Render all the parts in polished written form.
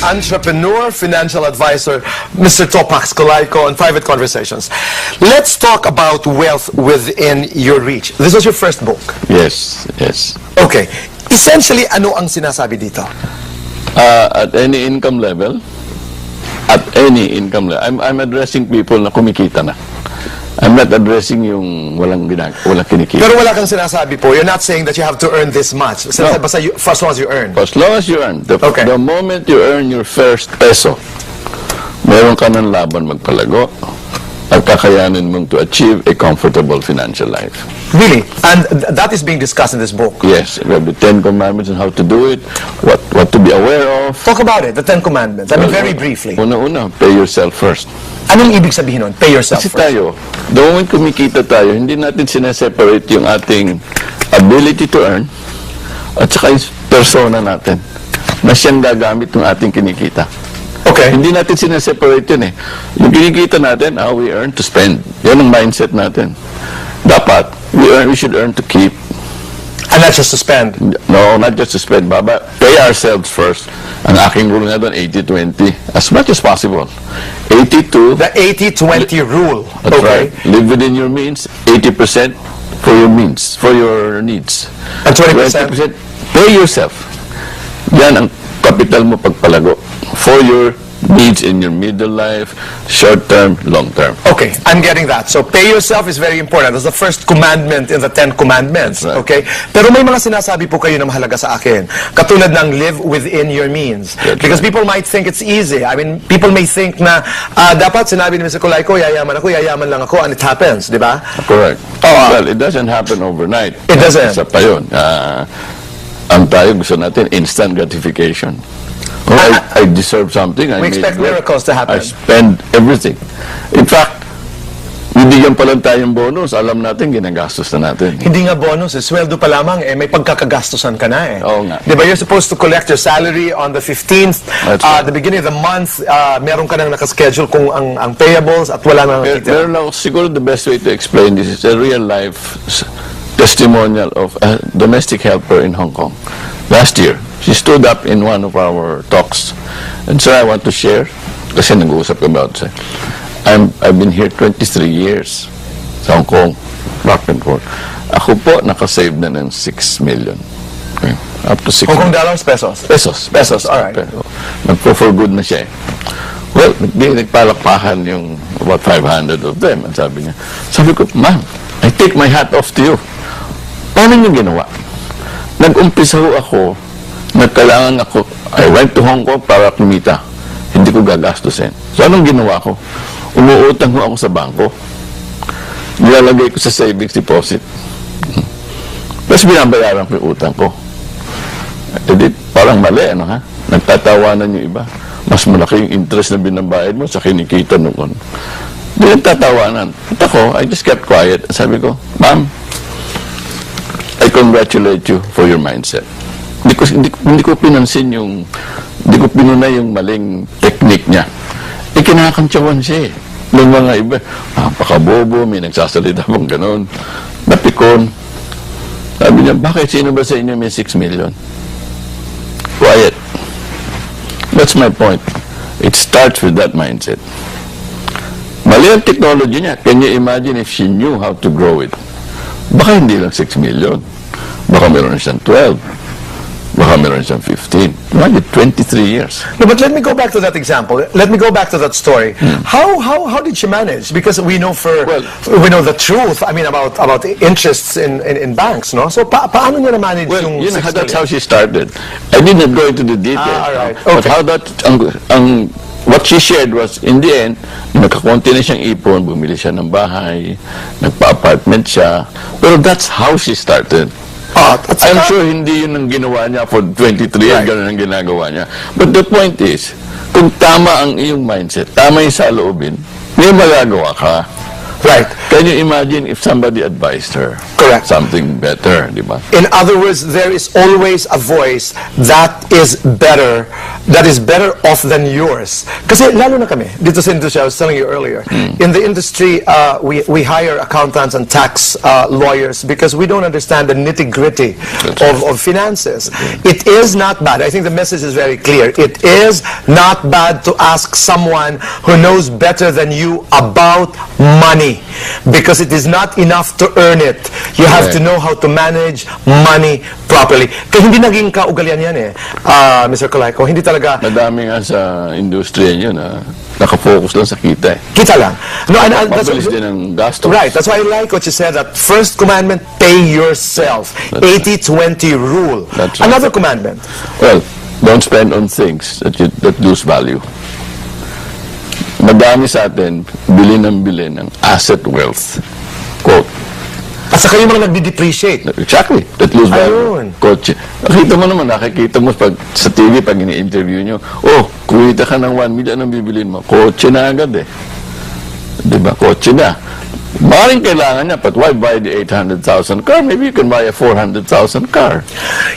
entrepreneur, financial advisor, Mr. Topax Colayco on Private Conversations. Let's talk about wealth within your reach. This was your first book. Yes, yes. Okay. Essentially, ano ang sinasabi dito? At any income level, I'm addressing people na kumikita na. I'm not addressing yung walang kinikita. Pero wala kang sinasabi po. You're not saying that you have to earn this much. Sinasabi No. basta for as long as you earn. For as long as you earn. Okay. The moment you earn your first peso, meron ka ng laban magpalago at kakayanin mong to achieve a comfortable financial life. Really? And that is being discussed in this book. Yes, we have the 10 Commandments on how to do it, what to be aware of. Talk about it, the 10 Commandments. I mean, very briefly. Una-una, pay yourself first. Anong ibig sabihin nun? Pay yourself Kasi first. tayo, the moment kumikita tayo, hindi natin sineseparate yung ating ability to earn at saka yung persona natin na siyang gagamit ng ating kinikita. Okay. Hindi natin sineseparate yun eh. Yung kinikita natin, we earn to spend. Yan ang mindset natin. Dapat, we should earn to keep. And not just to spend. No, not just to spend, Baba. Pay ourselves first. Ang aking rule nga doon, 80-20. As much as possible. 82. The 80-20 rule. That's Okay. right. Live within your means. 80% for your means, for your needs. And 20%? 20% pay yourself. Yan ang kapital mo pagpalago. For your needs in your middle life, short term, long term. Okay, I'm getting that. So pay yourself is very important. That's the first commandment in the 10 Commandments. That's right. Okay? Pero may mga sinasabi po kayo na mahalaga sa akin. Katulad ng live within your means. That's Because right. people might think it's easy. I mean, people may think na dapat sinabi ni Mr. Colayco, yayaman lang ako, and it happens, di ba? Correct. Oh, Well, it doesn't happen overnight. It doesn't. Isa pa yun. Ang tayo gusto natin, instant gratification. Oh, I deserve something. We expect miracles to happen. I spend everything. In fact, bibigyan pa lang tayong bonus, alam natin, ginagastos na natin. Hindi nga bonus, sweldo pa lamang, may pagkakagastusan ka na eh. Oo nga. Di ba, you're supposed to collect your salary on the 15th. That's right. The beginning of the month, meron ka nang nakaschedule kung ang payables at wala nang nakitira. Pero lang, siguro the best way to explain this is a real life testimonial of a domestic helper in Hong Kong. Last year, she stood up in one of our talks. And so I want to share, kasi nag-uusap kami about it. I've been here 23 years sa Hong Kong, back and forth. Ako po, nakasave na ng 6 million. Okay. Up to 6 Hong Kong million. dollars, pesos? Pesos, alright. Nagpo-for good na siya eh. Well, nagpalakpakan yung about 500 of them. At sabi ko, ma'am, I take my hat off to you. Paano niyo ginawa? Nag-umpisa ho ako, nagkailangan ako, I went to Hong Kong para kumita. Hindi ko gagastusin. So, anong ginawa ko? Umuutang ho ako sa bangko. Nilalagay ko sa savings deposit. Tapos binabayaran ko yung utang ko. Edit, parang mali, ano ha? Nagtatawanan yung iba. Mas malaki yung interest na binabayad mo sa kinikita noon. Hindi nagtatawanan. At ako, I just kept quiet. Sabi ko, ma'am, I congratulate you for your mindset. Hindi ko pinansin yung, hindi ko pinunay yung maling technique niya. Kinakantsawan siya eh. Ng mga iba, napakabobo, may nagsasalita pang ganon. Napikon. Sabi niya, bakit sino ba sa inyo may 6 million? Quiet. That's my point. It starts with that mindset. Mali ang technology niya. Can you imagine if she knew how to grow it? Baka hindi lang 6 million. Baka meron siyang 12. Baka meron siyang 15. Imagine, 23 years. No, but let me go back to that example. Let me go back to that story. How did she manage? Because we know we know the truth. I mean about interests in banks, no? So paano niya na manage Well, yung you know, 6 that's million? how she started. I did not go into the details. All right. But Okay. how that, what she shared was, in the end, nagkakonti na siyang ipon, bumili siya ng bahay, nagpa-apartment siya. Pero that's how she started. I'm sure hindi yun ang ginawa niya for 23 years, Right. ganun ang ginagawa niya. But the point is, kung tama ang iyong mindset, tama yung saloobin, may magagawa ka. Right. Can you imagine if somebody advised her? Correct. Something better, di ba? In other words, there is always a voice that is better off than yours. Kasi lalo na kami, dito sa industry, I was telling you earlier, in the industry, we hire accountants and tax lawyers because we don't understand the nitty-gritty of finances. It is not bad. I think the message is very clear. It is not bad to ask someone who knows better than you about money, because it is not enough to earn it. You have to know how to manage money properly. Kaya hindi naging kaugalian yan Mr. Colayco. Hindi talaga Madami nga sa industriya nyo na nakafocus lang sa kita eh. kita lang. No, and Mabilis din ang gastos. right. That's why I like what you said, that first commandment, pay yourself. 80-20 rule. That's right. Another commandment. Well, don't spend on things that lose value. Madami sa atin, bilhin ng asset wealth. Quote. At saka yung mga nagdi-depreciate. Exactly. That lose value. Ayun. Kotse. Nakikita mo sa TV pag ini-interview nyo, kumita ka ng 1 million, ang bibilin mo? Kotse na agad eh. Diba? Kotse na. Maring kailangan niya, but why buy the 800,000 car? Maybe you can buy a 400,000 car.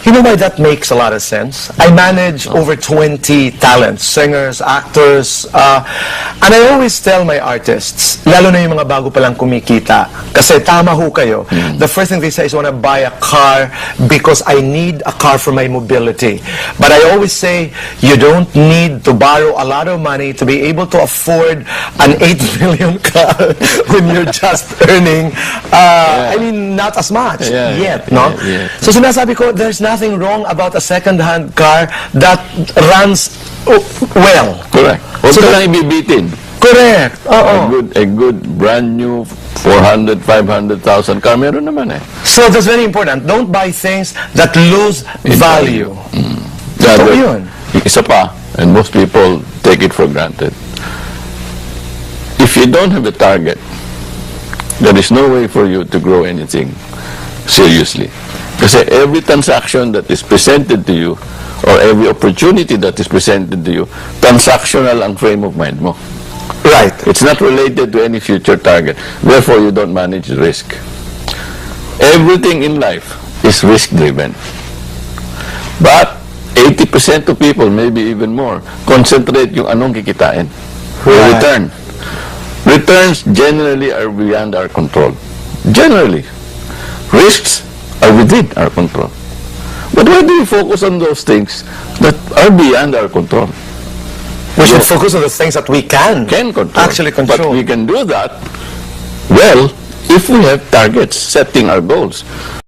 You know why that makes a lot of sense? I manage over 20 talents, singers, actors, and I always tell my artists, lalo na yung mga bago palang kumikita, kasi tama ho kayo, the first thing they say is, I want to buy a car because I need a car for my mobility. But I always say, you don't need to borrow a lot of money to be able to afford an 8 million car when you're just earning, I mean, not as much yet, no? Yeah. So sinasabi ko, there's nothing wrong about a second-hand car that runs well. Correct. Huwag So ka that- lang ibibitin. Correct. A good brand new 400, 500,000 car, meron naman eh. So that's very important. Don't buy things that lose value. Yeah, Totoo but yun. Isa pa, and most people take it for granted. If you don't have a target, there is no way for you to grow anything seriously. Kasi every transaction that is presented to you, or every opportunity that is presented to you, transactional ang frame of mind mo. Right. It's not related to any future target. Therefore, you don't manage risk. Everything in life is risk-driven. But 80% of people, maybe even more, concentrate yung anong kikitain. Right. Return. Returns generally are beyond our control. Generally. Risks are within our control. But why do we focus on those things that are beyond our control? We should focus on the things that we can Control. actually control. But we can do that, well, if we have targets, setting our goals.